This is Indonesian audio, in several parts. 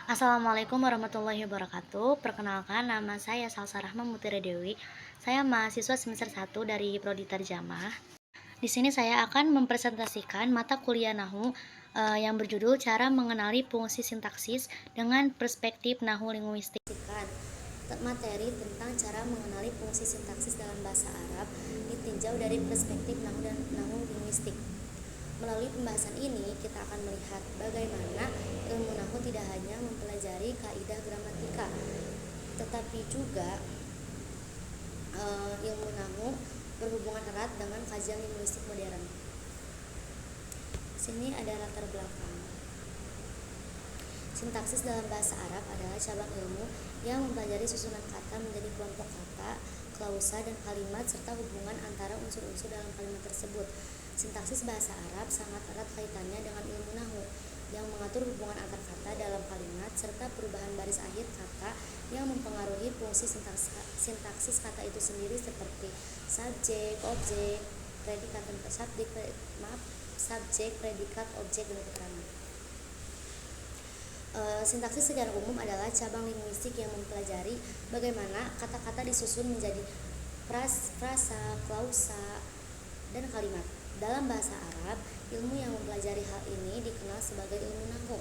Assalamualaikum warahmatullahi wabarakatuh. Perkenalkan, nama saya Salsa Rahma Mutiara Dewi. Saya mahasiswa semester 1 dari Prodi Tarjamah. Di sini saya akan mempresentasikan mata kuliah Nahu yang berjudul Cara Mengenali Fungsi Sintaksis dengan Perspektif Nahu Linguistik. Materi tentang cara mengenali fungsi sintaksis dalam bahasa Arab ditinjau dari perspektif Nahu dan Nahu Linguistik. Melalui pembahasan ini, kita akan melihat bagaimana ilmu Nahu tidak hanya mempelajari kaidah gramatika, tetapi juga ilmu Nahu berhubungan erat dengan kajian linguistik modern. Sini ada latar belakang. Sintaksis dalam bahasa Arab adalah cabang ilmu yang mempelajari susunan kata menjadi kelompok kata, klausa, dan kalimat serta hubungan antara unsur-unsur dalam kalimat tersebut. Sintaksis bahasa Arab sangat erat kaitannya dengan ilmu Nahu yang mengatur hubungan antar kata dalam kalimat serta perubahan baris akhir kata yang mempengaruhi fungsi sintaksis kata itu sendiri seperti subjek, objek, predikat, subjek, predikat, objek, dan keterangan. Sintaksis secara umum adalah cabang linguistik yang mempelajari bagaimana kata-kata disusun menjadi frasa, klausa, dan kalimat. Dalam bahasa Arab, ilmu yang mempelajari hal ini dikenal sebagai ilmu Nahu.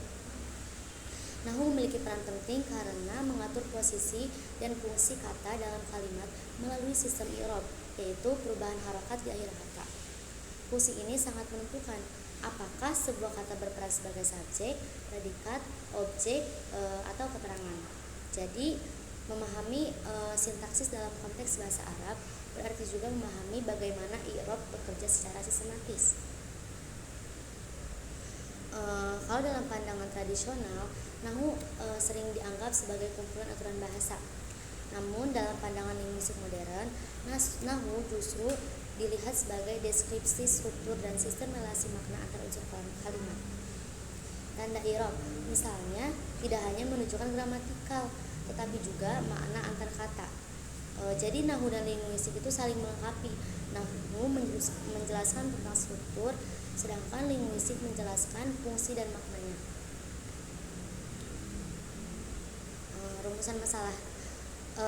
Nahu memiliki peran penting karena mengatur posisi dan fungsi kata dalam kalimat melalui sistem i'rab, yaitu perubahan harokat di akhir kata. Fungsi ini sangat menentukan apakah sebuah kata berperan sebagai subjek, predikat, objek, atau keterangan. Jadi, memahami sintaksis dalam konteks bahasa Arab berarti juga memahami bagaimana i'rab bekerja secara sistematis. Kalau dalam pandangan tradisional, Nahu sering dianggap sebagai kumpulan aturan bahasa. Namun dalam pandangan linguistik modern, Nahu justru dilihat sebagai deskripsi struktur dan sistem relasi makna antar unsur kalimat. Tanda i'rab, misalnya, tidak hanya menunjukkan gramatikal, tetapi juga makna antar kata. Jadi Nahu dan linguistik itu saling melengkapi. Nahu menjelaskan tentang struktur, sedangkan linguistik menjelaskan fungsi dan maknanya. Rumusan masalah.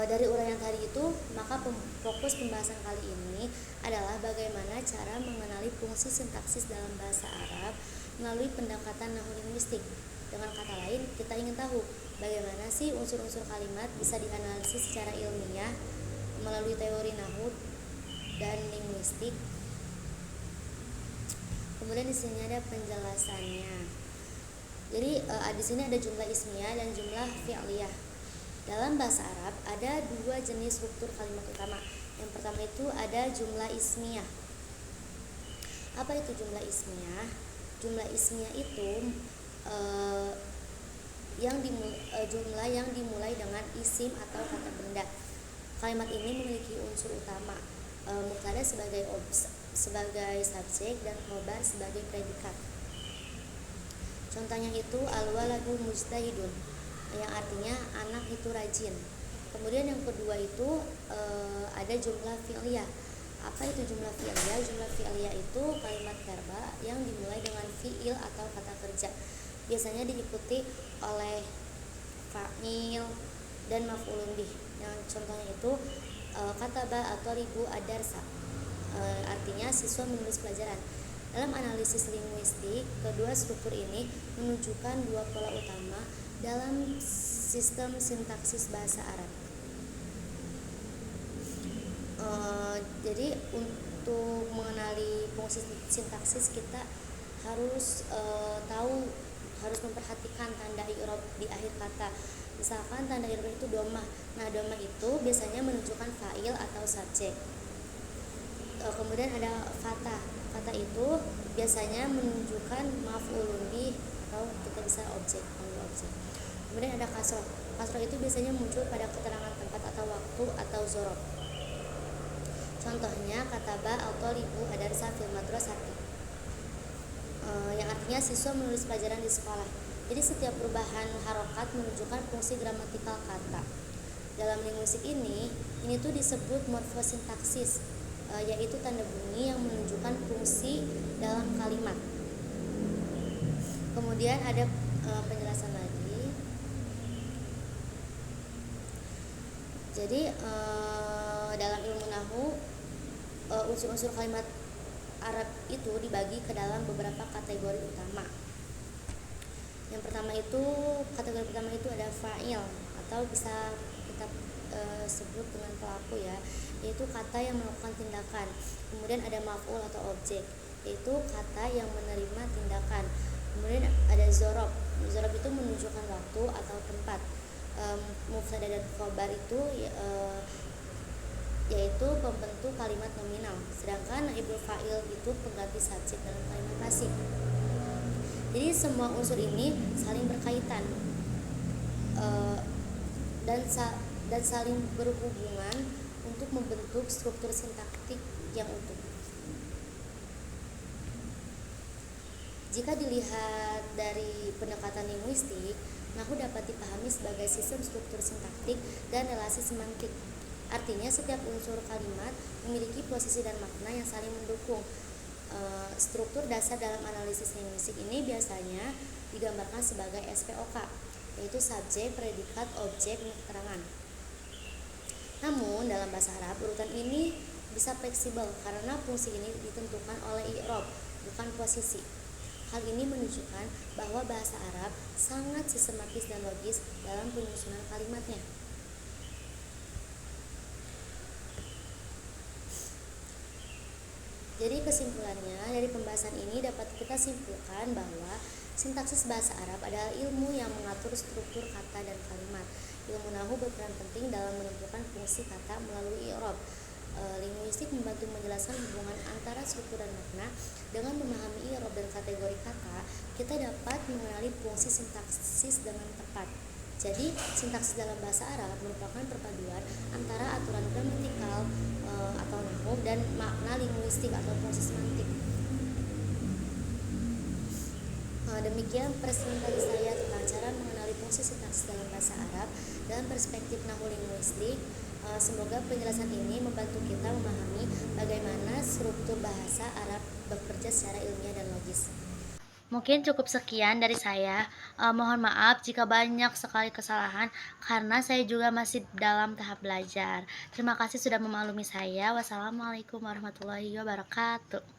Dari uraian tadi itu, maka fokus pembahasan kali ini adalah bagaimana cara mengenali fungsi sintaksis dalam bahasa Arab melalui pendekatan Nahu linguistik. Dengan kata lain, kita ingin tahu bagaimana sih unsur-unsur kalimat bisa dianalisis secara ilmiah melalui teori Nahu dan linguistik. Kemudian di sini ada penjelasannya. Jadi di sini ada jumlah ismiyah dan jumlah fi'liyah. Dalam bahasa Arab ada dua jenis struktur kalimat utama. Yang pertama itu ada jumlah ismiyah. Apa itu jumlah ismiyah? Jumlah ismiyah itu jumlah yang dimulai dengan isim atau kata benda. Kalimat ini memiliki unsur utama, mubtada sebagai subjek dan khobar sebagai predikat. Contohnya itu al-waladu mujtahidun, yang artinya anak itu rajin. Kemudian yang kedua itu ada jumlah fi'liyah. Apa itu jumlah fi'liyah? Jumlah fi'liyah itu kalimat verba yang dimulai dengan fi'il atau kata kerja. Biasanya diikuti oleh fa'il dan maf'ulun bih. Yang contohnya itu kataba atau ribu adarsa. Artinya siswa menulis pelajaran. Dalam analisis linguistik, kedua struktur ini menunjukkan dua pola utama dalam sistem sintaksis bahasa Arab. Jadi untuk mengenali fungsi sintaksis kita harus harus memperhatikan tanda i'rab di akhir kata. Misalkan tanda i'rab itu domah. Nah, domah itu biasanya menunjukkan fa'il atau subjek. Kemudian ada fatah. Fatah itu biasanya menunjukkan maf'ulun bih atau kita bisa objek. Kemudian ada kasroh. Kasroh itu biasanya muncul pada keterangan tempat atau waktu atau zorof. Contohnya kataba atau ribu adarsa fil madrasati, yang artinya siswa menulis pelajaran di sekolah. Jadi setiap perubahan harokat menunjukkan fungsi gramatikal kata. Dalam linguistik ini tuh disebut morfosintaksis, yaitu tanda bunyi yang menunjukkan fungsi dalam kalimat. Kemudian ada penjelasan lagi. Jadi dalam ilmu nahu unsur-unsur kalimat Arab itu dibagi ke dalam beberapa kategori utama. Yang pertama itu, kategori pertama itu ada fa'il atau bisa kita sebut dengan pelaku ya, yaitu kata yang melakukan tindakan. Kemudian ada maf'ul atau objek, yaitu kata yang menerima tindakan. Kemudian ada zorob. Zorob itu menunjukkan waktu atau tempat. Mubtada dan khobar itu yaitu pembentuk kalimat nominal, sedangkan naibul fa'il itu pengganti subjek dalam kalimat pasif. Jadi semua unsur ini saling berkaitan dan saling berhubungan untuk membentuk struktur sintaktik yang utuh. Jika dilihat dari pendekatan linguistik, nahu dapat dipahami sebagai sistem struktur sintaktik dan relasi semantik. Artinya setiap unsur kalimat memiliki posisi dan makna yang saling mendukung. Struktur dasar dalam analisis linguistik ini biasanya digambarkan sebagai SPOK, yaitu subjek, predikat, objek, dan keterangan. Namun dalam bahasa Arab urutan ini bisa fleksibel karena fungsi ini ditentukan oleh i'rab, bukan posisi. Hal ini menunjukkan bahwa bahasa Arab sangat sistematis dan logis dalam penyusunan kalimatnya. Jadi kesimpulannya dari pembahasan ini dapat kita simpulkan bahwa sintaksis bahasa Arab adalah ilmu yang mengatur struktur kata dan kalimat. Ilmu nahu berperan penting dalam menentukan fungsi kata melalui i'rab. Linguistik membantu menjelaskan hubungan antara struktur dan makna. Dengan memahami i'rab dan kategori kata, kita dapat mengenali fungsi sintaksis dengan tepat. Jadi, sintaksis dalam bahasa Arab merupakan perpaduan antara aturan gramatikal atau nahwu dan makna linguistik atau fungsi semantik. Demikian presentasi saya tentang cara mengenali fungsi sintaksis dalam bahasa Arab dalam perspektif nahwu linguistik. Semoga penjelasan ini membantu kita memahami bagaimana struktur bahasa Arab bekerja secara ilmiah dan logis. Mungkin cukup sekian dari saya. Mohon maaf jika banyak sekali kesalahan karena saya juga masih dalam tahap belajar. Terima kasih sudah memaklumi saya. Wassalamualaikum warahmatullahi wabarakatuh.